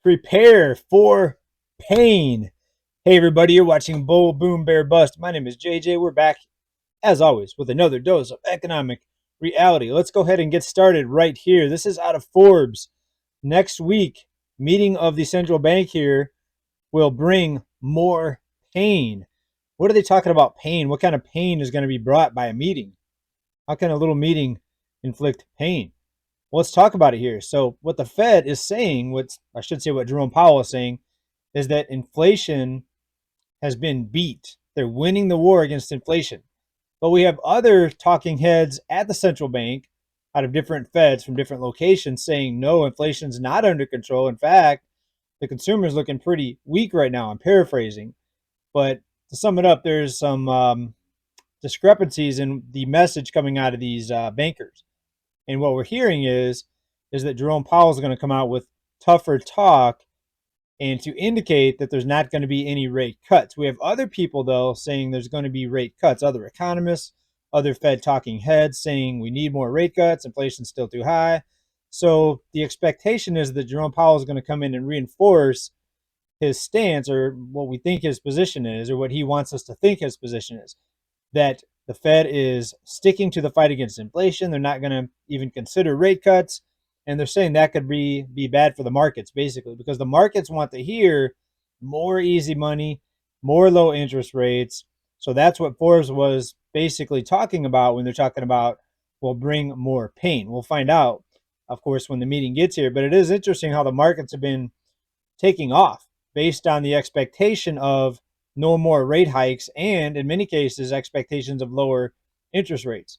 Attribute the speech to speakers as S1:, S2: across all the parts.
S1: Prepare for pain. Hey, everybody, you're watching Bull, Boom, Bear, Bust. My name is JJ. We're back, as always, with another dose of economic reality. Let's go ahead and get started right here. This is out of Forbes. Next week, meeting of the central bank here will bring more pain. What are they talking about pain? What kind of pain is going to be brought by a meeting? How can a little meeting inflict pain? Well, let's talk about it here. So, what the Fed is saying, what Jerome Powell is saying, is that inflation has been beat. They're winning the war against inflation. But we have other talking heads at the central bank out of different Feds from different locations saying, no, inflation's not under control. In fact, the consumer is looking pretty weak right now. I'm paraphrasing. But to sum it up, there's some discrepancies in the message coming out of these bankers. And what we're hearing is that Jerome Powell is going to come out with tougher talk and to indicate that there's not going to be any rate cuts. We have other people, though, saying there's going to be rate cuts, other economists, other Fed talking heads saying we need more rate cuts, inflation's still too high. So the expectation is that Jerome Powell is going to come in and reinforce his stance, or what we think his position is, or what he wants us to think his position is, that the Fed is sticking to the fight against inflation. They're not going to even consider rate cuts. And they're saying that could be bad for the markets, basically, because the markets want to hear more easy money, more low interest rates. So that's what Forbes was basically talking about when they're talking about will bring more pain. We'll find out, of course, when the meeting gets here. But it is interesting how the markets have been taking off based on the expectation of no more rate hikes and, in many cases, expectations of lower interest rates.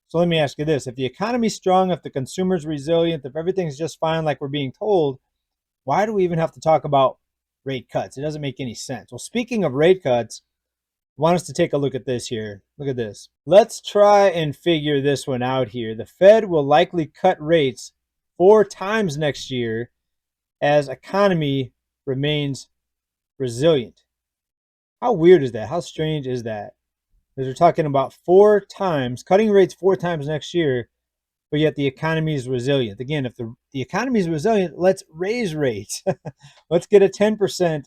S1: So let me ask you this. If the economy's strong, if the consumer's resilient, if everything's just fine like we're being told, why do we even have to talk about rate cuts? It doesn't make any sense. Well, speaking of rate cuts, I want us to take a look at this here. Look at this. Let's try and figure this one out here. The Fed will likely cut rates 4 times next year as economy remains resilient. How weird is that? How strange is that? Because we're talking about 4 times, cutting rates 4 times next year, but yet the economy is resilient. Again, if the economy is resilient, let's raise rates. Let's get a 10%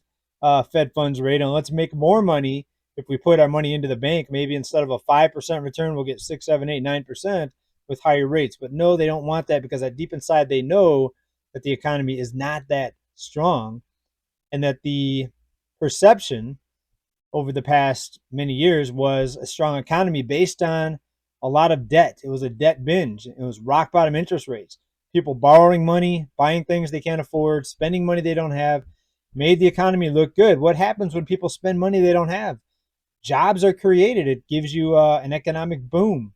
S1: Fed funds rate, and let's make more money if we put our money into the bank. Maybe instead of a 5% return, we'll get 6, 7, 8, 9% with higher rates. But no, they don't want that because deep inside they know that the economy is not that strong, and that the perception over the past many years was a strong economy based on a lot of debt. It was a debt binge. It was rock bottom interest rates. People borrowing money, buying things they can't afford, spending money they don't have, made the economy look good. What happens when people spend money they don't have? Jobs are created. It gives you an economic boom.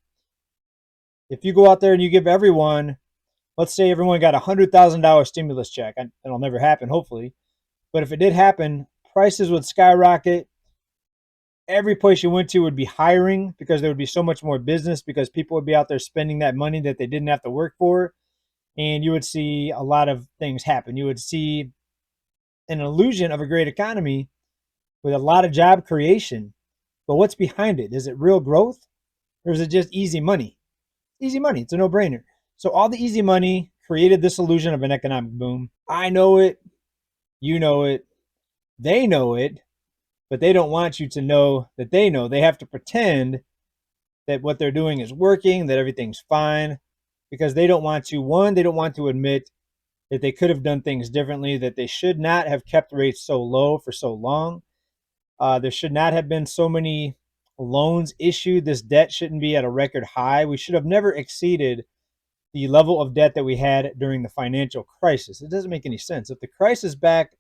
S1: If you go out there and you give everyone, let's say everyone got a $100,000 stimulus check, and it'll never happen, hopefully. But if it did happen, prices would skyrocket. Every place you went to would be hiring because there would be so much more business because people would be out there spending that money that they didn't have to work for. And you would see a lot of things happen. You would see an illusion of a great economy with a lot of job creation. But what's behind it? Is it real growth or is it just easy money? Easy money. It's a no-brainer. So all the easy money created this illusion of an economic boom. I know it. You know it. They know it. But they don't want you to know that they know. They have to pretend that what they're doing is working, that everything's fine, because they don't want to, one, they don't want to admit that they could have done things differently, that they should not have kept rates so low for so long. There should not have been so many loans issued. This debt shouldn't be at a record high. We should have never exceeded the level of debt that we had during the financial crisis. It doesn't make any sense. If the crisis back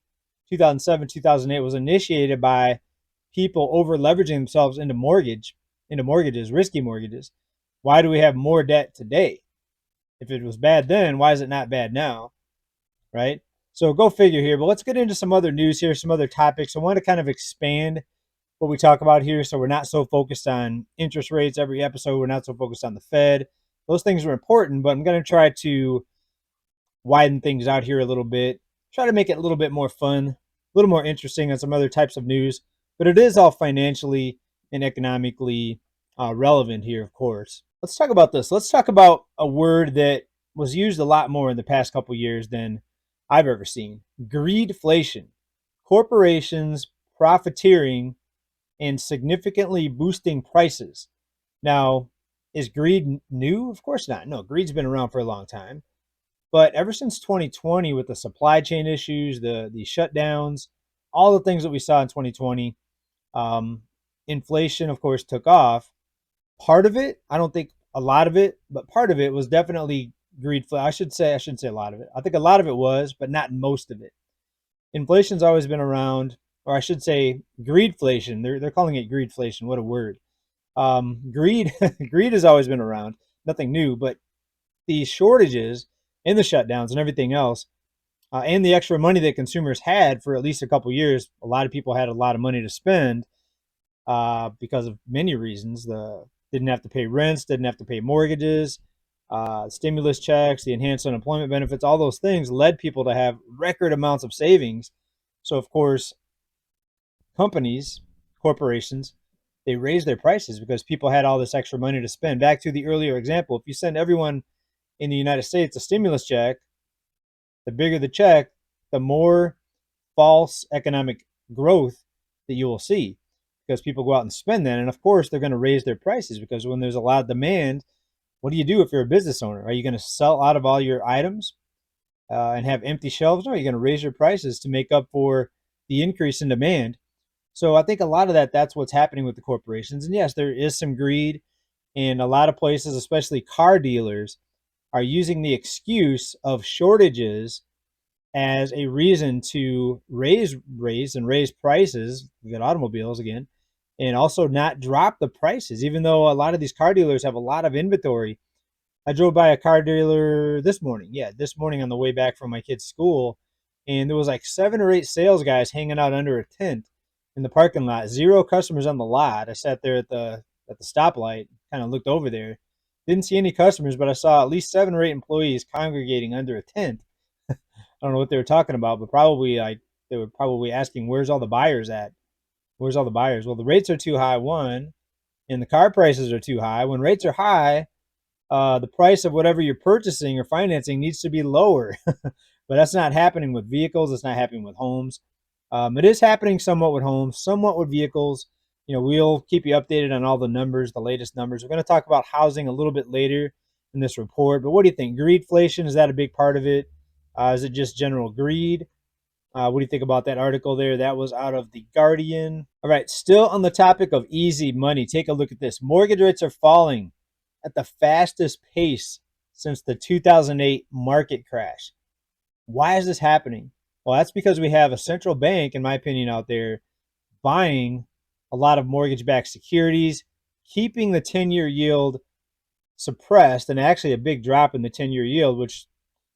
S1: 2007, 2008 was initiated by people over leveraging themselves into mortgages, risky mortgages, why do we have more debt today? If it was bad then, why is it not bad now? Right? So go figure here. But let's get into some other news here, some other topics. I want to kind of expand what we talk about here so we're not so focused on interest rates every episode. We're not so focused on the Fed. Those things are important, but I'm going to try to widen things out here a little bit, try to make it a little bit more fun, a little more interesting on some other types of news. But it is all financially and economically relevant here, of course. Let's talk about this. Let's talk about a word that was used a lot more in the past couple years than I've ever seen. Greedflation, corporations profiteering and significantly boosting prices. Now, is greed new? Of course not. No, greed's been around for a long time. But ever since 2020, with the supply chain issues, the shutdowns, all the things that we saw in 2020, um, inflation, of course, took off. Part of it, I don't think a lot of it, but part of it was definitely greed. I shouldn't say a lot of it. I think a lot of it was, but not most of it. Inflation's always been around, or I should say greedflation. They're calling it greedflation. What a word. Greed greed has always been around. Nothing new, but the shortages and the shutdowns and everything else, and the extra money that consumers had for at least a couple years. A lot of people had a lot of money to spend because of many reasons. The didn't have to pay rents, didn't have to pay mortgages, stimulus checks, the enhanced unemployment benefits. All those things led people to have record amounts of savings. So of course, companies, corporations, they raised their prices because people had all this extra money to spend. Back to the earlier example, if you send everyone in the United States a stimulus check, the bigger the check, the more false economic growth that you will see because people go out and spend that. And of course, they're going to raise their prices because when there's a lot of demand, what do you do if you're a business owner? Are you going to sell out of all your items and have empty shelves? No, you're going to raise your prices to make up for the increase in demand. So I think a lot of that's what's happening with the corporations. And yes, there is some greed in a lot of places, especially car dealers are using the excuse of shortages as a reason to raise prices. We got automobiles again, and also not drop the prices, even though a lot of these car dealers have a lot of inventory. I drove by a car dealer this morning. Yeah, this morning on the way back from my kid's school, and there was like 7 or 8 sales guys hanging out under a tent in the parking lot. Zero customers on the lot. I sat there at the stoplight, kind of looked over there. Didn't see any customers, but I saw at least 7 or 8 employees congregating under a tent. I don't know what they were talking about, but probably like they were probably asking, "Where's all the buyers at? Where's all the buyers?" Well, the rates are too high, one, and the car prices are too high. When rates are high, the price of whatever you're purchasing or financing needs to be lower. But that's not happening with vehicles. It's not happening with homes. It is happening somewhat with homes, somewhat with vehicles. We'll keep you updated on all the numbers, the latest numbers. We're going to talk about housing a little bit later in this report. But what do you think? Greedflation, is that a big part of it? Is it just general greed? What do you think about that article there? That was out of The Guardian. All right, still on the topic of easy money, take a look at this. Mortgage rates are falling at the fastest pace since the 2008 market crash. Why is this happening? Well, that's because we have a central bank, in my opinion, out there buying a lot of mortgage backed securities, keeping the 10-year yield suppressed, and actually a big drop in the 10-year yield, which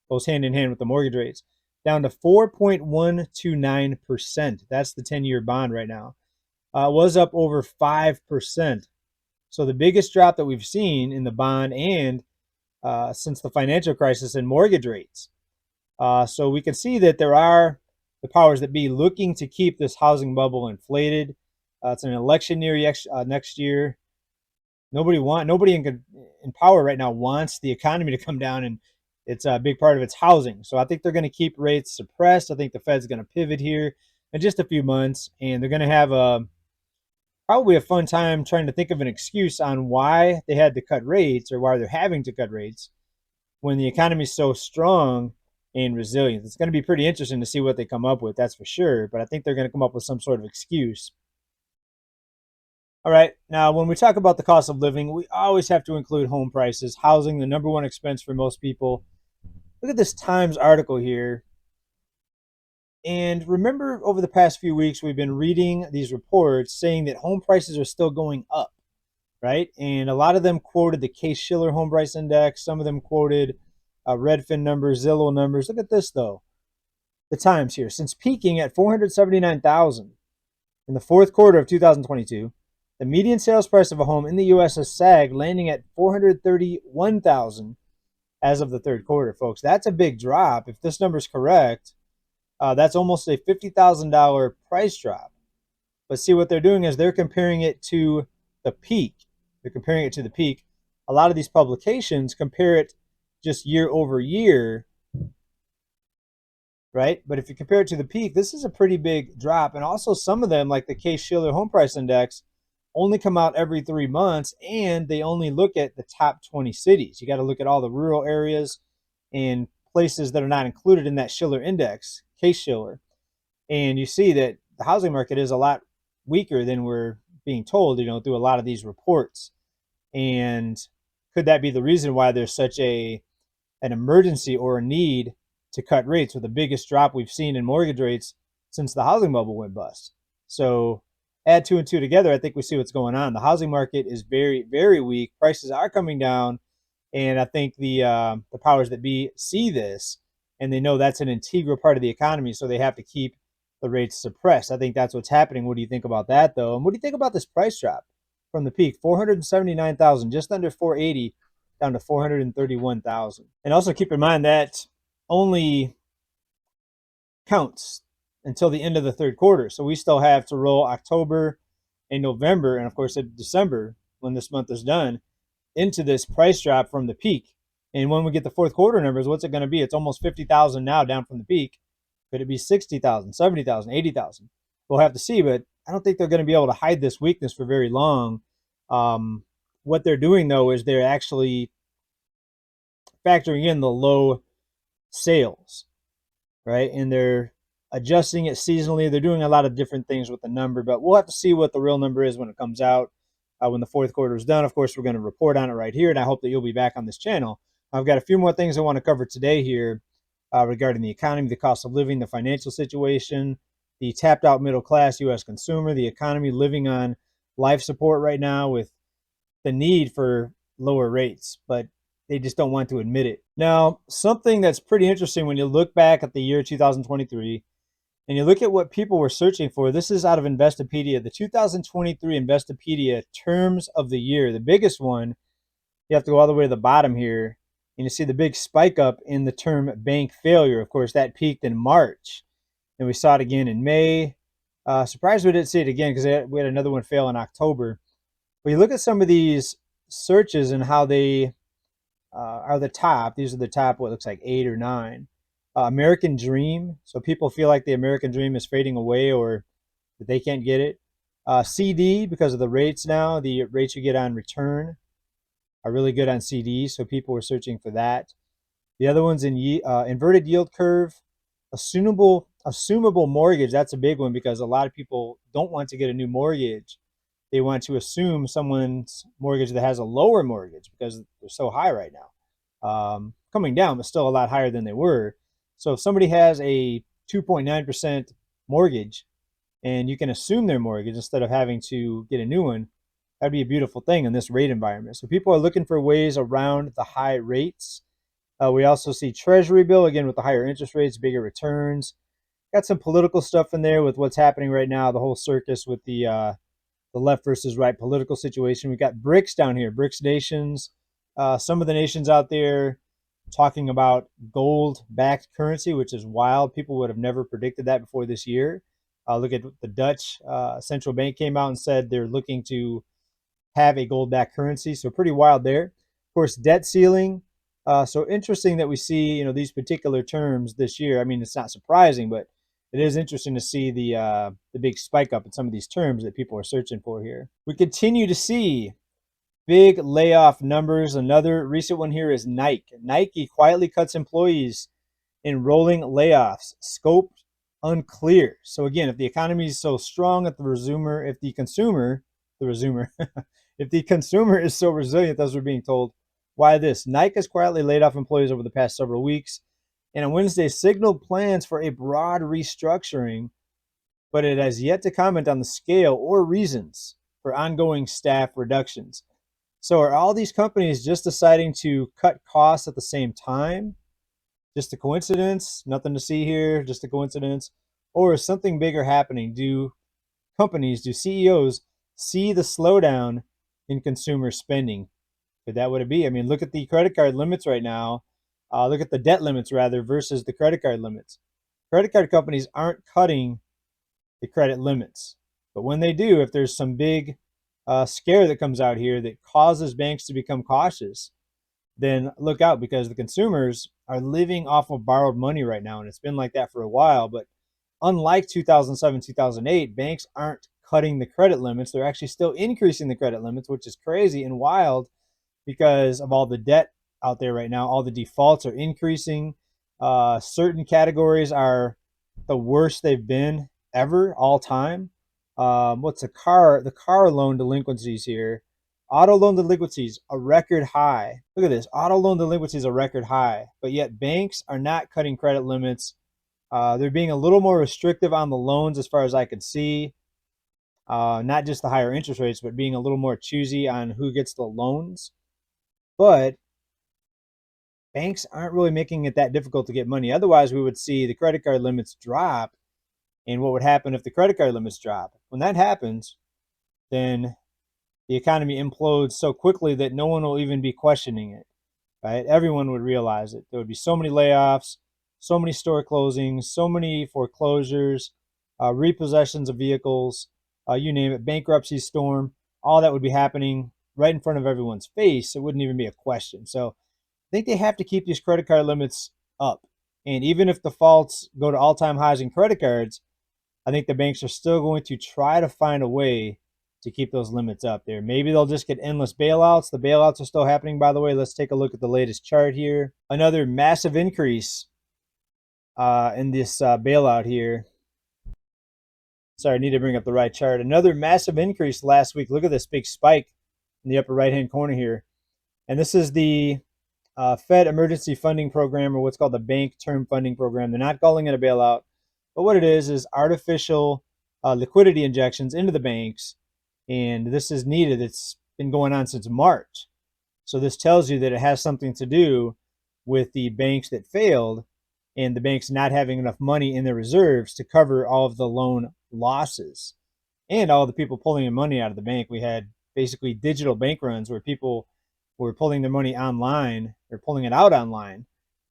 S1: goes hand in hand with the mortgage rates, down to 4.129%. That's the 10-year bond right now. It was up over 5%. So the biggest drop that we've seen in the bond and since the financial crisis in mortgage rates. So we can see that there are the powers that be looking to keep this housing bubble inflated. It's an election year next year. Nobody in power right now wants the economy to come down, and it's a big part of its housing. So I think they're going to keep rates suppressed. I think the Fed's going to pivot here in just a few months, and they're going to have probably a fun time trying to think of an excuse on why they had to cut rates or why they're having to cut rates when the economy is so strong and resilient. It's going to be pretty interesting to see what they come up with, that's for sure. But I think they're going to come up with some sort of excuse. All right, now when we talk about the cost of living, we always have to include home prices, housing, the number one expense for most people. Look at this Times article here. And remember, over the past few weeks, we've been reading these reports saying that home prices are still going up, right? And a lot of them quoted the Case-Shiller Home Price Index. Some of them quoted Redfin numbers, Zillow numbers. Look at this, though. The Times here. Since peaking at 479,000 in the fourth quarter of 2022, the median sales price of a home in the U.S. has sagged, landing at 431,000 as of the third quarter, folks. That's a big drop. If this number is correct, that's almost a $50,000 price drop. But see, what they're doing is they're comparing it to the peak. They're comparing it to the peak. A lot of these publications compare it just year over year. right? But if you compare it to the peak, this is a pretty big drop. And also, some of them, like the Case-Shiller Home Price Index, only come out every 3 months, and they only look at the top 20 cities. You got to look at all the rural areas and places that are not included in that Shiller Index, Case-Shiller. And you see that the housing market is a lot weaker than we're being told, through a lot of these reports. And could that be the reason why there's such an emergency or a need to cut rates, with the biggest drop we've seen in mortgage rates since the housing bubble went bust? So add two and two together, I think we see what's going on. The housing market is very, very weak. Prices are coming down, and I think the powers that be see this, and they know that's an integral part of the economy, so they have to keep the rates suppressed. I think that's what's happening. What do you think about that, though? And what do you think about this price drop from the peak, 479,000, just under 480, down to 431,000? And also keep in mind that only counts until the end of the third quarter. So we still have to roll October and November, and of course December, when this month is done, into this price drop from the peak. And when we get the fourth quarter numbers, what's it going to be? It's almost 50,000 now, down from the peak. Could it be 60,000, 70,000, 80,000? We'll have to see, but I don't think they're going to be able to hide this weakness for very long. What they're doing, though, is they're actually factoring in the low sales, right? And they're adjusting it seasonally. They're doing a lot of different things with the number, but we'll have to see what the real number is when it comes out, when the fourth quarter is done. Of course, we're going to report on it right here, and I hope that you'll be back on this channel. I've got a few more things I want to cover today here regarding the economy, the cost of living, the financial situation, the tapped out middle class U.S. consumer, the economy living on life support right now with the need for lower rates, but they just don't want to admit it. Now, something that's pretty interesting when you look back at the year 2023 and you look at what people were searching for, this is out of Investopedia, the 2023 Investopedia terms of the year. The biggest one, you have to go all the way to the bottom here, and you see the big spike up in the term bank failure. Of course, that peaked in March, and we saw it again in May. Surprised we didn't see it again because we had another one fail in October. But you look at some of these searches and how they are the top. These are the top, what looks like 8 or 9. American Dream. So people feel like the American Dream is fading away, or that they can't get it. CD, because of the rates now, the rates you get on return are really good on CDs. So people were searching for that. The other one's in inverted yield curve. Assumable mortgage. That's a big one because a lot of people don't want to get a new mortgage. They want to assume someone's mortgage that has a lower mortgage because they're so high right now. Coming down, but still a lot higher than they were. So if somebody has a 2.9% mortgage and you can assume their mortgage instead of having to get a new one, that'd be a beautiful thing in this rate environment. So people are looking for ways around the high rates. We also see Treasury bill, again, with the higher interest rates, bigger returns. Got some political stuff in there with what's happening right now, the whole circus with the left versus right political situation. We got BRICS down here, BRICS nations. Some of the nations out there talking about gold-backed currency, which is wild. People would have never predicted that before this year. Look at the Dutch central bank came out and said they're looking to have a gold-backed currency. So pretty wild there. Of course, debt ceiling. So interesting that we see these particular terms this year. I mean, it's not surprising, but it is interesting to see the big spike up in some of these terms that people are searching for here. We continue to see big layoff numbers. Another recent one here is Nike. Nike quietly cuts employees in rolling layoffs. Scope unclear. So again, if the economy is so strong if the consumer is so resilient as we're being told, why this? Nike has quietly laid off employees over the past several weeks, and on Wednesday signaled plans for a broad restructuring, but it has yet to comment on the scale or reasons for ongoing staff reductions. So are all these companies just deciding to cut costs at the same time? Just a coincidence? Nothing to see here, just a coincidence? Or is something bigger happening? Do CEOs see the slowdown in consumer spending? Could that what it be? I mean, look at the credit card limits right now. Look at the debt limits, rather, versus the credit card limits. Credit card companies aren't cutting the credit limits. But when they do, if there's some big scare that comes out here that causes banks to become cautious, then look out, because the consumers are living off of borrowed money right now, and it's been like that for a while. But unlike 2007, 2008, banks aren't cutting the credit limits. They're actually still increasing the credit limits, which is crazy and wild because of all the debt out there right now. All the defaults are increasing. Certain categories are the worst they've been ever, all time. What's the car loan delinquencies here? Auto loan delinquencies, a record high. Look at this. Auto loan delinquencies, a record high. But yet banks are not cutting credit limits. They're being a little more restrictive on the loans as far as I can see. Not just the higher interest rates, but being a little more choosy on who gets the loans. But banks aren't really making it that difficult to get money. Otherwise, we would see the credit card limits drop. And what would happen if the credit card limits drop? When that happens, then the economy implodes so quickly that no one will even be questioning it, right? Everyone would realize it. There would be so many layoffs, so many store closings, so many foreclosures, repossessions of vehicles, you name it, bankruptcy storm. All that would be happening right in front of everyone's face. It wouldn't even be a question. So I think they have to keep these credit card limits up. And even if defaults go to all-time highs in credit cards, I think the banks are still going to try to find a way to keep those limits up there. Maybe they'll just get endless bailouts. The bailouts are still happening, by the way. Let's take a look at the latest chart here. Another massive increase in this bailout here. Sorry, I need to bring up the right chart. Another massive increase last week. Look at this big spike in the upper right-hand corner here. And this is the Fed Emergency Funding Program, or what's called the Bank Term Funding Program. They're not calling it a bailout, but what it is artificial liquidity injections into the banks. And this is needed. It's been going on since March. So this tells you that it has something to do with the banks that failed and the banks not having enough money in their reserves to cover all of the loan losses and all the people pulling their money out of the bank. We had basically digital bank runs where people were pulling their money online or pulling it out online,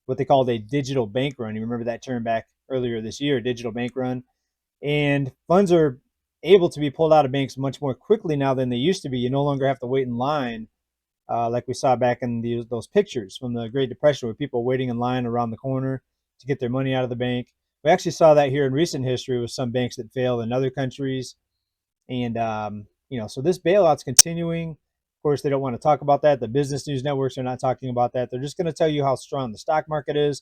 S1: what they called a digital bank run. You remember that term back earlier this year, digital bank run. And funds are able to be pulled out of banks much more quickly now than they used to be. You no longer have to wait in line like we saw back in those pictures from the Great Depression, where people were waiting in line around the corner to get their money out of the bank. We actually saw that here in recent history with some banks that failed in other countries. And, so this bailout's continuing. Of course, they don't want to talk about that. The business news networks are not talking about that. They're just going to tell you how strong the stock market is,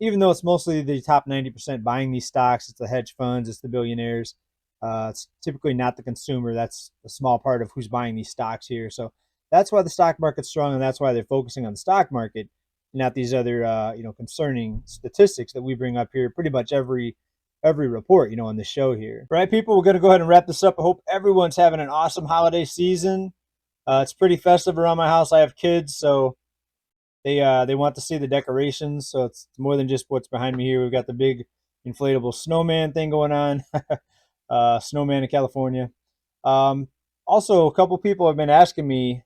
S1: even though it's mostly the top 90% buying these stocks. It's the hedge funds, it's the billionaires. It's typically not the consumer. That's a small part of who's buying these stocks here. So that's why the stock market's strong, and that's why they're focusing on the stock market, not these other concerning statistics that we bring up here pretty much every report on the show here. All right, people, we're going to go ahead and wrap this up. I hope everyone's having an awesome holiday season. It's pretty festive around my house. I have kids, so they want to see the decorations. So it's more than just what's behind me here. We've got the big inflatable snowman thing going on. Snowman in California. Also, a couple people have been asking me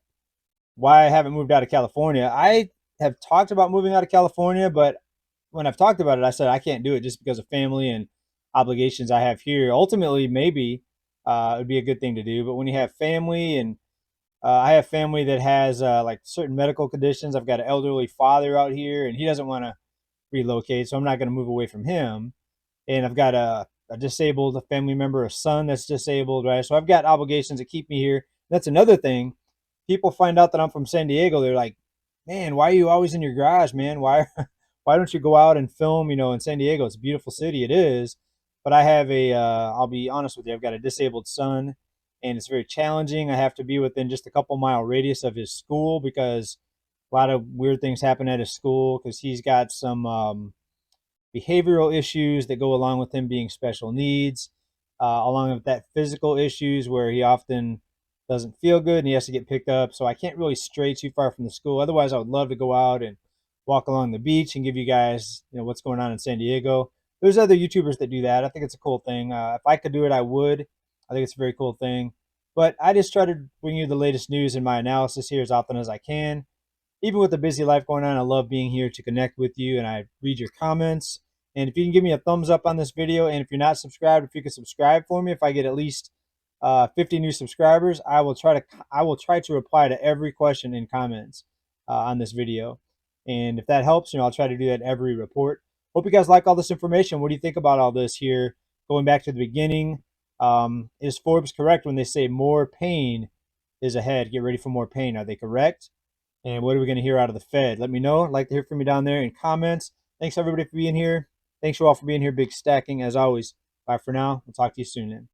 S1: why I haven't moved out of California. I have talked about moving out of California, but when I've talked about it, I said I can't do it just because of family and obligations I have here. Ultimately, maybe it would be a good thing to do, but when you have family, and I have family that has like certain medical conditions. I've got an elderly father out here, and he doesn't want to relocate, so I'm not going to move away from him. And I've got a disabled family member, a son that's disabled, right? So I've got obligations that keep me here. That's another thing. People find out that I'm from San Diego. They're like, man, why are you always in your garage, man? Why why don't you go out and film, in San Diego? It's a beautiful city. It is. But I have I'll be honest with you, I've got a disabled son, and it's very challenging. I have to be within just a couple mile radius of his school because a lot of weird things happen at his school because he's got some behavioral issues that go along with him being special needs, along with that physical issues where he often doesn't feel good and he has to get picked up. So I can't really stray too far from the school. Otherwise, I would love to go out and walk along the beach and give you guys, what's going on in San Diego. There's other YouTubers that do that. I think it's a cool thing. If I could do it, I would. I think it's a very cool thing. But I just try to bring you the latest news and my analysis here as often as I can. Even with the busy life going on, I love being here to connect with you, and I read your comments. And if you can give me a thumbs up on this video, and if you're not subscribed, if you can subscribe for me, if I get at least 50 new subscribers, I will try to reply to every question in comments. on this video. And if that helps, I'll try to do that every report. Hope you guys like all this information. What do you think about all this here? Going back to the beginning, is Forbes correct when they say more pain is ahead? Get ready for more pain. Are they correct? And what are we going to hear out of the Fed? Let me know. I'd like to hear from you down there in comments. Thanks everybody for being here. Thanks you all for being here. Big stacking as always. Bye for now. We'll talk to you soon then.